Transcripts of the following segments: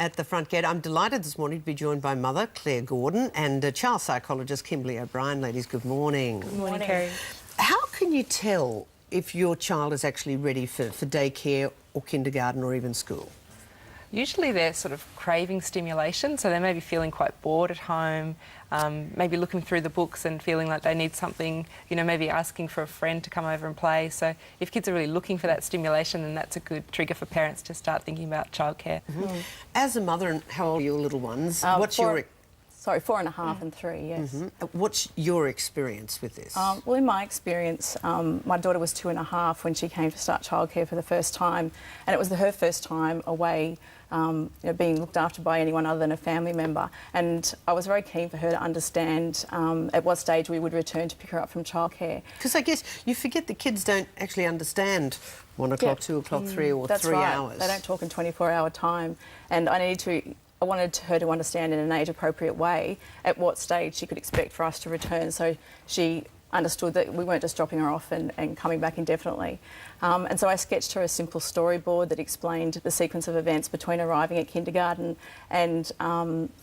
at the front gate. I'm delighted this morning to be joined by mother Claire Gordon and child psychologist Kimberly O'Brien. Ladies, good morning. Good morning, Kerri. How can you tell if your child is actually ready for daycare or kindergarten or even school? Usually they're sort of craving stimulation, so they may be feeling quite bored at home, maybe looking through the books and feeling like they need something, you know, maybe asking for a friend to come over and play. So if kids are really looking for that stimulation, then that's a good trigger for parents to start thinking about childcare. Mm-hmm. As a mother, and how old are your little ones? What's your... Sorry, 4.5 and 3, yes. Mm-hmm. What's your experience with this? Well, in my experience, my daughter was 2.5 when she came to start childcare for the first time, and it was her first time away, you know, being looked after by anyone other than a family member. And I was very keen for her to understand at what stage we would return to pick her up from childcare. Because I guess you forget the kids don't actually understand 1 o'clock, 2 o'clock, 3 or That's 3 right. hours. They don't talk in 24-hour time, and I wanted her to understand in an age-appropriate way at what stage she could expect for us to return, so she understood that we weren't just dropping her off and coming back indefinitely. And so I sketched her a simple storyboard that explained the sequence of events between arriving at kindergarten and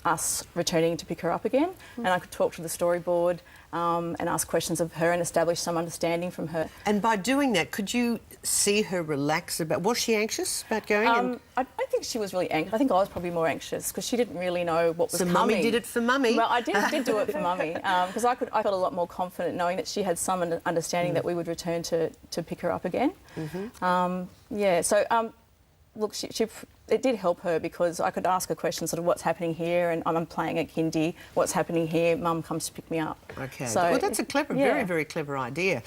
us returning to pick her up again. And I could talk to the storyboard and ask questions of her and establish some understanding from her. And by doing that, could you see her relax about... Was she anxious about going? I don't think she was really anxious. I think I was probably more anxious because she didn't really know what was coming. So Mummy did it for Mummy? Well, I did do it for Mummy because I felt a lot more confident knowing that she had some understanding that we would return to pick her up again. Yeah, so look, it did help her because I could ask her questions, sort of what's happening here, and I'm playing at kindy, what's happening here, Mum comes to pick me up. Okay, so, well, that's a clever, very, very clever idea.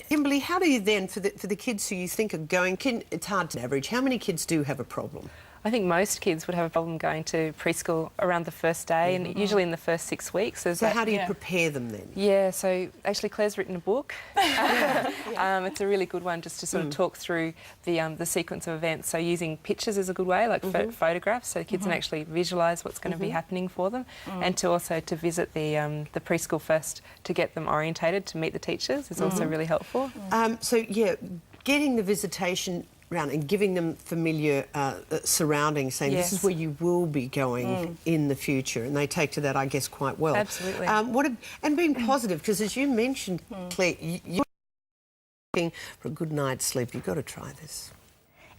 Kimberly, how do you then, for the kids who you think are going, it's hard to average, how many kids do have a problem? I think most kids would have a problem going to preschool around the first day and usually in the first 6 weeks. So how do you prepare them then? Yeah, so actually Claire's written a book. It's a really good one just to sort of talk through the sequence of events. So using pictures is a good way, like photographs, so kids can actually visualise what's going to be happening for them, and to also to visit the preschool first to get them orientated to meet the teachers is also really helpful. So, yeah, getting the visitation around and giving them familiar surroundings, saying this is where you will be going in the future, and they take to that, I guess, quite well. Absolutely. And being positive, because as you mentioned, Claire, you're looking for a good night's sleep. You've got to try this.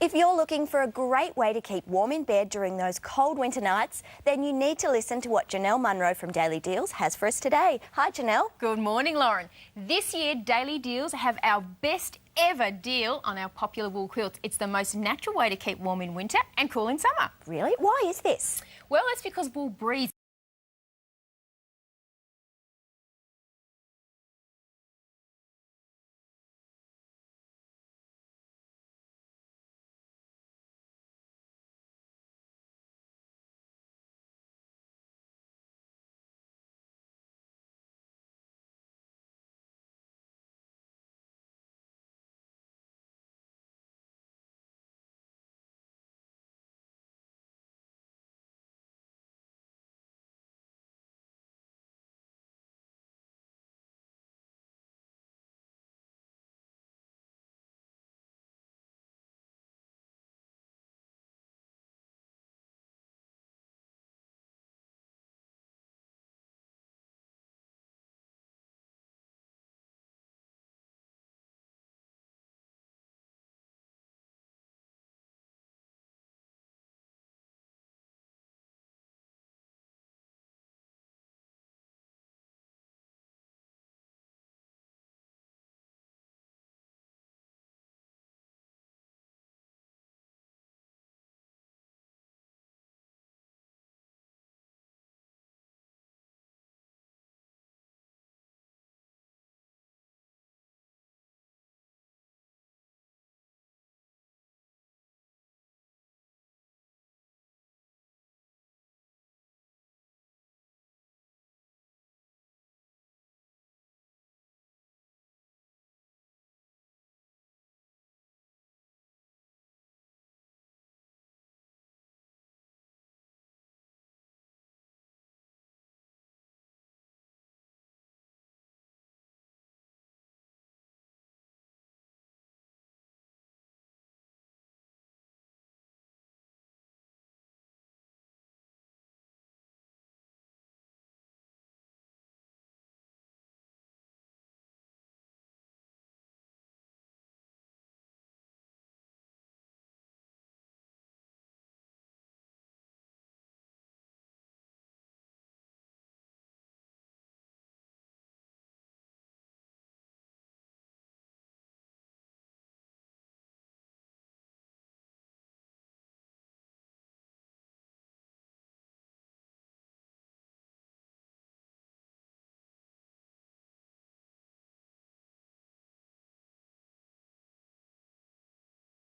If you're looking for a great way to keep warm in bed during those cold winter nights, then you need to listen to what Janelle Munro from Daily Deals has for us today. Hi, Janelle. Good morning, Lauren. This year, Daily Deals have our best ever deal on our popular wool quilts. It's the most natural way to keep warm in winter and cool in summer. Really? Why is this? Well, it's because wool breathes